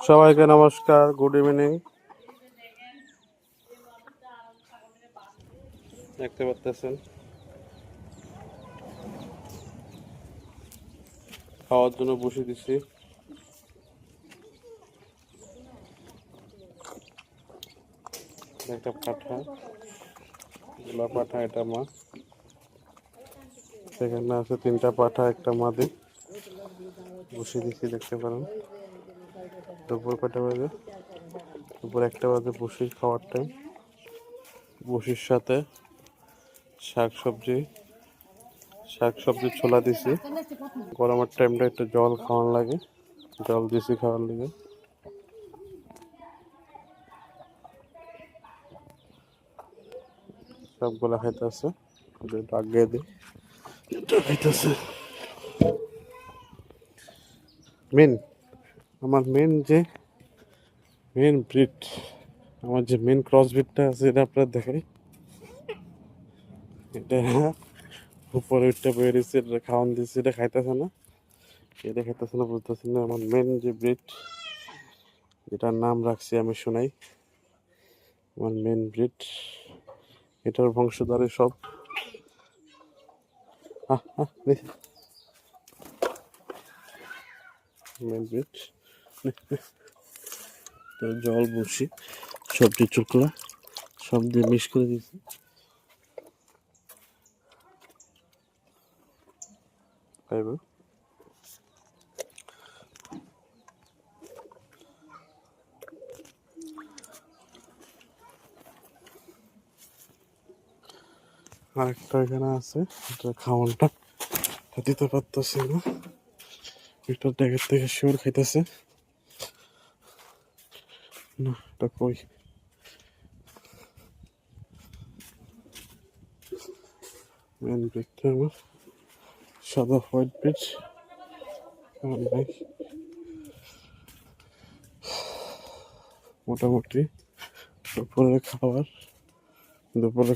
সবাইকে নমস্কার, good evening. দেখতে পাচ্ছেন খাওয়ার জন্য বসে দিছি। একটা পাঠা, গোলা পাঠা, এটা মা। সেখানে আছে 3টা পাঠা, একটা মাদি বসে দিছি, দেখতে পারেন। দুপুর কটা বাজে? দুপুর 1টা বাজে। বসির খাওয়ার টাইম। বসির সাথে শাক সবজি ছোলা দিছি। গরমের টাইমটা একটু জল খাওয়ার লাগে, জল দিছি খাওয়ার লাগে। সবগুলা খাইতেছে, আগে দিই খাইতেছে। আমার মেন ব্রিড, আমার যে মেন ক্রস ব্রিডটা আছে, এটা আপনার দেখাই। এটা উপরে উঠতে বেরিয়েছে, এটা খাওয়ান দিচ্ছে, এটা খাইতেছে না, বুঝতেছি না। আমার মেন যে ব্রিড, যেটার নাম রাখছি আমি শোনাই, আমার মেন ব্রিড, এটার বংশধরে সব। Main breed. তো জল বসি, সবজি চুকলা সব দিয়ে মিক্স করে দিয়েছি। খাইব। আরেকটা এখানে আছে, এটা খাওয়ানটা দিতে পারতেছে না, একটা ড্যাগের থেকে শিওর খাইতেছে না। এটা কই? মেন ব্রিডটা আমার সাদা হোয়াইট ব্রিড নাই। মোটামুটি দুপুরের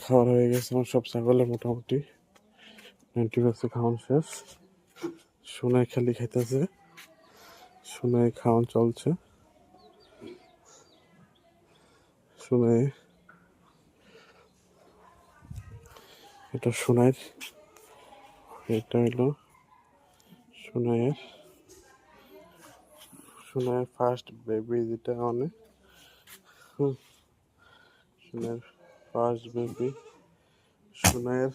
খাবার হয়ে গেছে আমার সব ছাগলের। মোটামুটি 90% খাওয়ান শেষ। সোনাই খালি খাইতেছে, সোনাই খাওয়ান চলছে। সোনাই, এটা সোনাইয়ের, এটা হলো সোনাইয়ের ফার্স্ট বেবি, যেটা অনেক সোনাইয়ের ফার্স্ট বেবি। সোনাইয়ের